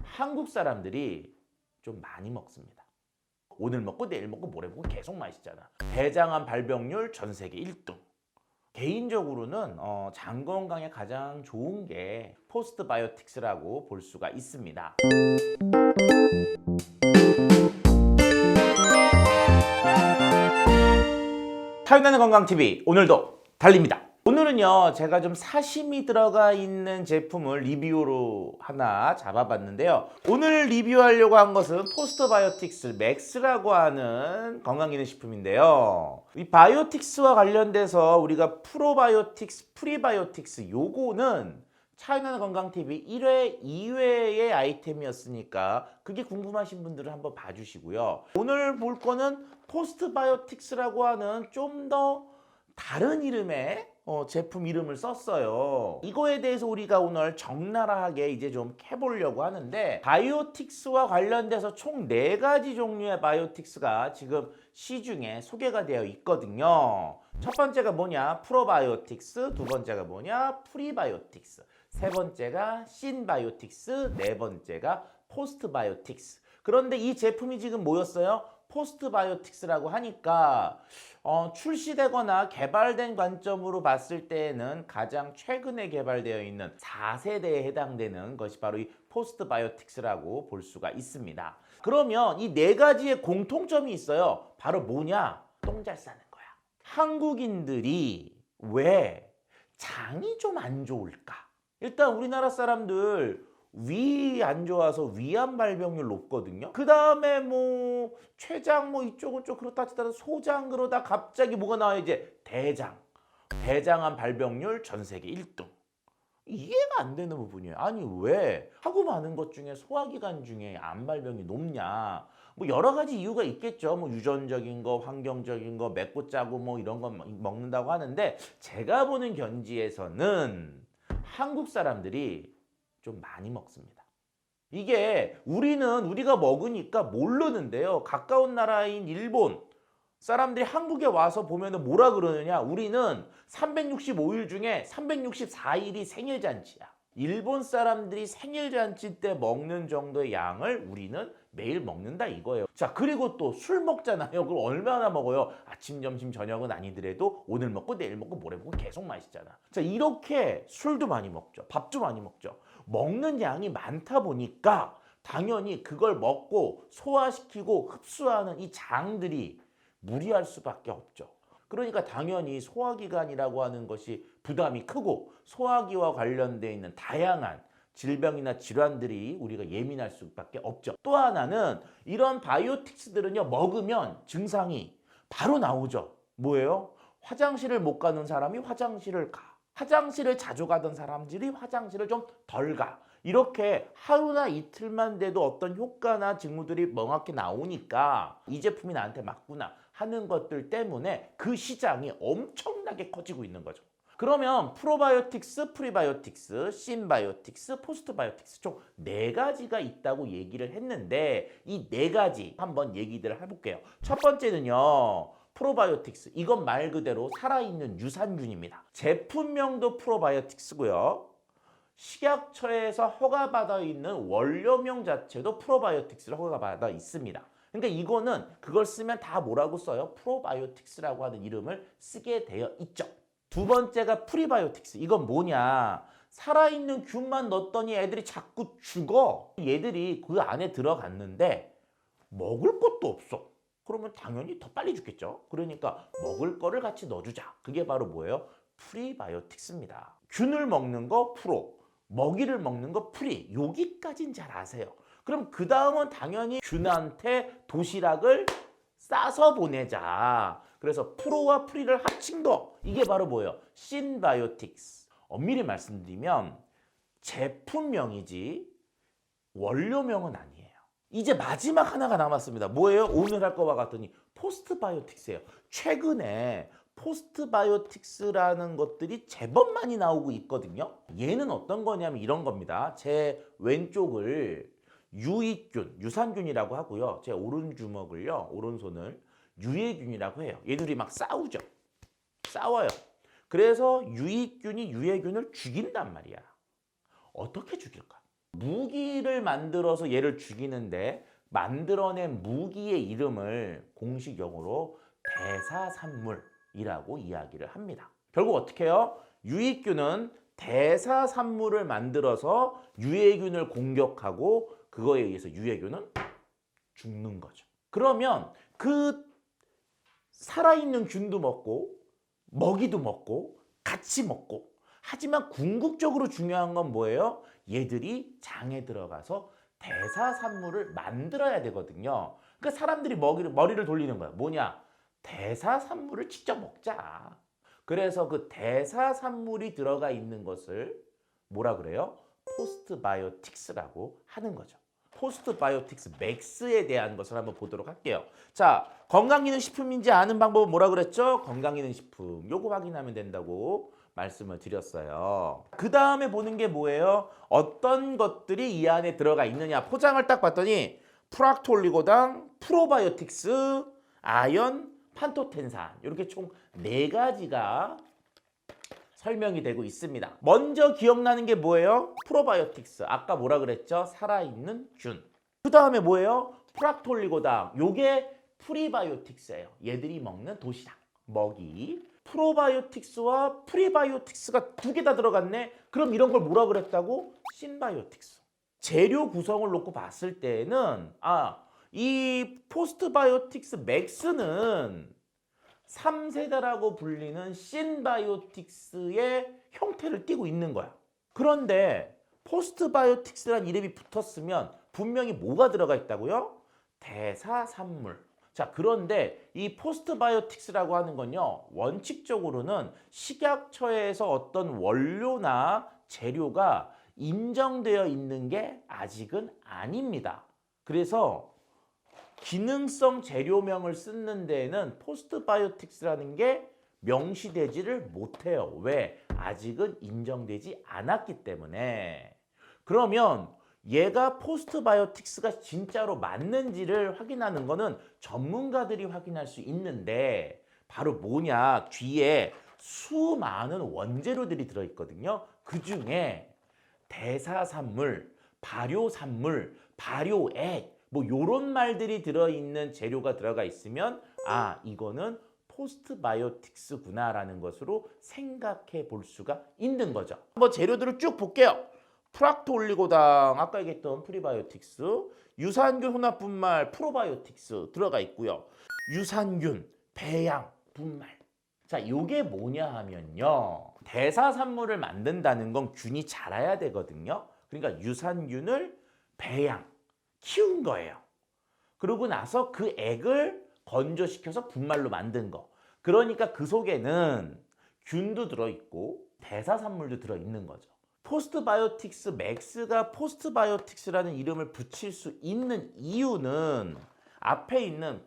한국 사람들이 좀 많이 먹습니다. 오늘 먹고 내일 먹고 모레 먹고 계속 마시잖아. 대장암 발병률 전 세계 1등. 개인적으로는 장 건강에 가장 좋은 게 포스트바이오틱스라고 볼 수가 있습니다. 타요나는 건강TV 오늘도 달립니다. 오늘은요 제가 좀 사심이 들어가 있는 제품을 리뷰로 하나 잡아봤는데요. 오늘 리뷰하려고 한 것은 포스트바이오틱스 맥스라고 하는 건강기능식품인데요. 이 바이오틱스와 관련돼서 우리가 프로바이오틱스, 프리바이오틱스 요거는 타요나는 건강TV 1회, 2회의 아이템이었으니까 그게 궁금하신 분들은 한번 봐주시고요. 오늘 볼 거는 포스트바이오틱스라고 하는 좀 더 다른 이름의 제품 이름을 썼어요. 이거에 대해서 우리가 오늘 적나라하게 이제 좀 해보려고 하는데, 바이오틱스와 관련돼서 총 4가지 종류의 바이오틱스가 지금 시중에 소개가 되어 있거든요. 첫 번째가 뭐냐? 프로바이오틱스. 두 번째가 뭐냐? 프리바이오틱스. 세 번째가 신바이오틱스. 네 번째가 포스트바이오틱스. 그런데 이 제품이 지금 뭐였어요? 포스트바이오틱스라고 하니까 출시되거나 개발된 관점으로 봤을 때에는 가장 최근에 개발되어 있는 4세대에 해당되는 것이 바로 이 포스트바이오틱스라고 볼 수가 있습니다. 그러면 이 4가지의 공통점이 있어요. 바로 뭐냐? 똥 잘 싸는 거야. 한국인들이 왜 장이 좀 안 좋을까? 일단 우리나라 사람들 위 안 좋아서 위암 발병률 높거든요. 그 다음에 뭐 췌장 뭐 이쪽은 좀 그렇다 치더라도 소장, 그러다 갑자기 뭐가 나와요? 이제 대장. 대장암 발병률 전 세계 1등. 이해가 안 되는 부분이에요. 아니 왜 하고 많은 것 중에 소화기관 중에 암 발병이 높냐? 뭐 여러 가지 이유가 있겠죠. 뭐 유전적인 거, 환경적인 거, 맵고 짜고 뭐 이런 거 먹는다고 하는데, 제가 보는 견지에서는 한국 사람들이 좀 많이 먹습니다. 이게 우리가 먹으니까 모르는데요. 가까운 나라인 일본 사람들이 한국에 와서 보면은 뭐라 그러느냐? 우리는 365일 중에 364일이 생일잔치야. 일본 사람들이 생일잔치 때 먹는 정도의 양을 우리는 매일 먹는다 이거예요. 자, 그리고 또 술 먹잖아요. 그럼 얼마나 먹어요? 아침, 점심, 저녁은 아니더라도 오늘 먹고 내일 먹고 모레 먹고 계속 마시잖아. 자, 이렇게 술도 많이 먹죠. 밥도 많이 먹죠. 먹는 양이 많다 보니까 당연히 그걸 먹고 소화시키고 흡수하는 이 장들이 무리할 수밖에 없죠. 그러니까 당연히 소화기관이라고 하는 것이 부담이 크고 소화기와 관련되어 있는 다양한 질병이나 질환들이 우리가 예민할 수밖에 없죠. 또 하나는 이런 바이오틱스들은요, 먹으면 증상이 바로 나오죠. 뭐예요? 화장실을 못 가는 사람이 화장실을 가. 화장실을 자주 가던 사람들이 화장실을 좀 덜 가. 이렇게 하루나 이틀만 돼도 어떤 효과나 징후들이 명확히 나오니까 이 제품이 나한테 맞구나 하는 것들 때문에 그 시장이 엄청나게 커지고 있는 거죠. 그러면 프로바이오틱스, 프리바이오틱스, 신바이오틱스, 포스트바이오틱스 총 4가지가 있다고 얘기를 했는데, 이 4가지 한번 얘기들을 해볼게요. 첫 번째는요, 프로바이오틱스. 이건 말 그대로 살아있는 유산균입니다. 제품명도 프로바이오틱스고요. 식약처에서 허가받아 있는 원료명 자체도 프로바이오틱스를 허가받아 있습니다. 그러니까 이거는 그걸 쓰면 다 뭐라고 써요? 프로바이오틱스라고 하는 이름을 쓰게 되어 있죠. 두 번째가 프리바이오틱스. 이건 뭐냐? 살아있는 균만 넣었더니 애들이 자꾸 죽어. 얘들이 그 안에 들어갔는데 먹을 것도 없어. 그러면 당연히 더 빨리 죽겠죠. 그러니까 먹을 거를 같이 넣어주자. 그게 바로 뭐예요? 프리바이오틱스입니다. 균을 먹는 거 프로, 먹이를 먹는 거 프리. 여기까진 잘 아세요. 그럼 그 다음은 당연히 균한테 도시락을 싸서 보내자. 그래서 프로와 프리를 합친 거, 이게 바로 뭐예요? 신바이오틱스. 엄밀히 말씀드리면 제품명이지 원료명은 아니에요. 이제 마지막 하나가 남았습니다. 뭐예요? 오늘 할 거와 같더니 포스트바이오틱스예요. 최근에 포스트바이오틱스라는 것들이 제법 많이 나오고 있거든요. 얘는 어떤 거냐면 이런 겁니다. 제 왼쪽을 유익균, 유산균이라고 하고요. 제 오른주먹을요, 오른손을 유해균이라고 해요. 얘들이 막 싸우죠. 싸워요. 그래서 유익균이 유해균을 죽인단 말이야. 어떻게 죽일까? 무기를 만들어서 얘를 죽이는데 만들어낸 무기의 이름을 공식 용어로 대사산물이라고 이야기를 합니다. 결국 어떻게 해요? 유익균은 대사산물을 만들어서 유해균을 공격하고 그거에 의해서 유해균은 죽는 거죠. 그러면 그 살아있는 균도 먹고 먹이도 먹고 같이 먹고, 하지만 궁극적으로 중요한 건 뭐예요? 얘들이 장에 들어가서 대사산물을 만들어야 되거든요. 그러니까 사람들이 머리를 돌리는 거야. 뭐냐? 대사산물을 직접 먹자. 그래서 그 대사산물이 들어가 있는 것을 뭐라 그래요? 포스트바이오틱스라고 하는 거죠. 포스트바이오틱스 맥스에 대한 것을 한번 보도록 할게요. 자, 건강기능식품인지 아는 방법은 뭐라 그랬죠? 건강기능식품. 요거 확인하면 된다고 말씀을 드렸어요. 그 다음에 보는 게 뭐예요? 어떤 것들이 이 안에 들어가 있느냐. 포장을 딱 봤더니 프락톨리고당, 프로바이오틱스, 아연, 판토텐산 이렇게 총 4가지가 설명이 되고 있습니다. 먼저 기억나는 게 뭐예요? 프로바이오틱스. 아까 뭐라 그랬죠? 살아있는 균. 그 다음에 뭐예요? 프락톨리고당. 요게 프리바이오틱스예요. 얘들이 먹는 도시락, 먹이. 프로바이오틱스와 프리바이오틱스가 2개 다 들어갔네? 그럼 이런 걸 뭐라 그랬다고? 신바이오틱스. 재료 구성을 놓고 봤을 때는 이 포스트바이오틱스 맥스는 3세대라고 불리는 신바이오틱스의 형태를 띠고 있는 거야. 그런데 포스트바이오틱스라는 이름이 붙었으면 분명히 뭐가 들어가 있다고요? 대사산물. 자, 그런데 이 포스트바이오틱스라고 하는 건요, 원칙적으로는 식약처에서 어떤 원료나 재료가 인정되어 있는 게 아직은 아닙니다. 그래서 기능성 재료명을 쓰는 데에는 포스트바이오틱스라는 게 명시되지를 못해요. 왜? 아직은 인정되지 않았기 때문에. 그러면 얘가 포스트바이오틱스가 진짜로 맞는지를 확인하는 거는 전문가들이 확인할 수 있는데 바로 뭐냐? 뒤에 수많은 원재료들이 들어있거든요. 그 중에 대사산물, 발효산물, 발효액 뭐 요런 말들이 들어있는 재료가 들어가 있으면 이거는 포스트바이오틱스구나 라는 것으로 생각해 볼 수가 있는 거죠. 한번 재료들을 쭉 볼게요. 프락톨리고당, 아까 얘기했던 프리바이오틱스, 유산균 혼합분말 프로바이오틱스 들어가 있고요. 유산균, 배양, 분말. 자, 요게 뭐냐 하면요, 대사산물을 만든다는 건 균이 자라야 되거든요. 그러니까 유산균을 배양, 키운 거예요. 그러고 나서 그 액을 건조시켜서 분말로 만든 거. 그러니까 그 속에는 균도 들어있고 대사산물도 들어있는 거죠. 포스트바이오틱스 맥스가 포스트바이오틱스라는 이름을 붙일 수 있는 이유는 앞에 있는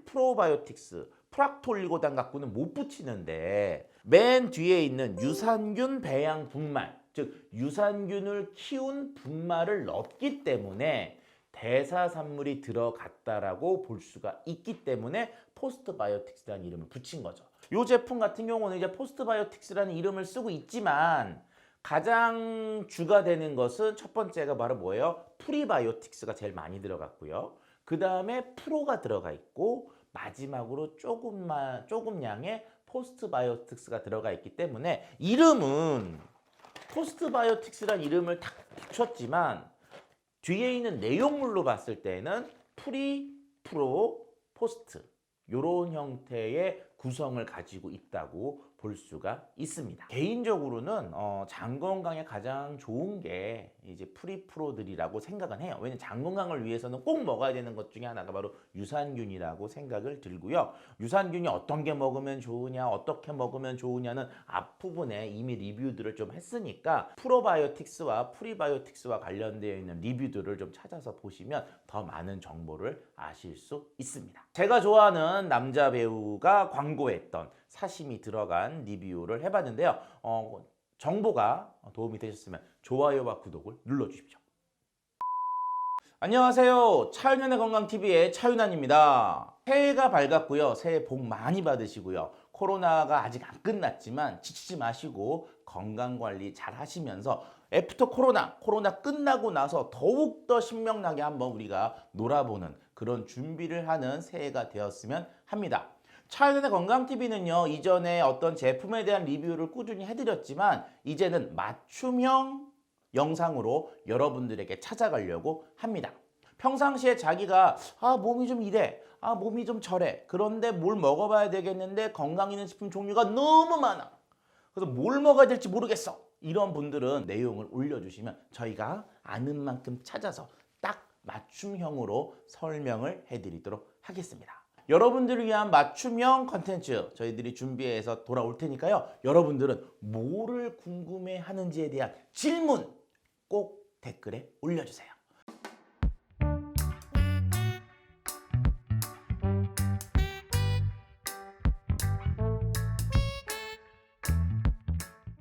프로바이오틱스, 프락톨리고당 갖고는 못 붙이는데 맨 뒤에 있는 유산균 배양 분말, 즉 유산균을 키운 분말을 넣었기 때문에 대사산물이 들어갔다라고 볼 수가 있기 때문에 포스트바이오틱스라는 이름을 붙인 거죠. 이 제품 같은 경우는 이제 포스트바이오틱스라는 이름을 쓰고 있지만 가장 주가 되는 것은 첫 번째가 바로 뭐예요? 프리바이오틱스가 제일 많이 들어갔고요. 그 다음에 프로가 들어가 있고 마지막으로 조금 양의 포스트바이오틱스가 들어가 있기 때문에 이름은 포스트바이오틱스라는 이름을 딱 붙였지만 뒤에 있는 내용물로 봤을 때는 프리, 프로, 포스트 이런 형태의 구성을 가지고 있다고 볼 수가 있습니다. 개인적으로는 장 건강에 가장 좋은 게 이제 프리프로들이라고 생각은 해요. 왜냐면 장 건강을 위해서는 꼭 먹어야 되는 것 중에 하나가 바로 유산균이라고 생각을 들고요. 유산균이 어떤 게 먹으면 좋으냐, 어떻게 먹으면 좋으냐는 앞부분에 이미 리뷰들을 좀 했으니까 프로바이오틱스와 프리바이오틱스와 관련되어 있는 리뷰들을 좀 찾아서 보시면 더 많은 정보를 아실 수 있습니다. 제가 좋아하는 남자 배우가 광고했던 사심이 들어간 리뷰를 해봤는데요. 정보가 도움이 되셨으면 좋아요와 구독을 눌러주십시오. 안녕하세요. 차윤환의 건강TV의 차윤환입니다. 새해가 밝았고요. 새해 복 많이 받으시고요. 코로나가 아직 안 끝났지만 지치지 마시고 건강관리 잘 하시면서 애프터 코로나 끝나고 나서 더욱더 신명나게 한번 우리가 놀아보는 그런 준비를 하는 새해가 되었으면 합니다. 차이나의 건강TV는요, 이전에 어떤 제품에 대한 리뷰를 꾸준히 해드렸지만 이제는 맞춤형 영상으로 여러분들에게 찾아가려고 합니다. 평상시에 자기가 몸이 좀 이래, 몸이 좀 저래, 그런데 뭘 먹어봐야 되겠는데 건강 있는 식품 종류가 너무 많아, 그래서 뭘 먹어야 될지 모르겠어, 이런 분들은 내용을 올려주시면 저희가 아는 만큼 찾아서 딱 맞춤형으로 설명을 해드리도록 하겠습니다. 여러분들을 위한 맞춤형 컨텐츠 저희들이 준비해서 돌아올 테니까요, 여러분들은 뭐를 궁금해 하는지에 대한 질문 꼭 댓글에 올려주세요.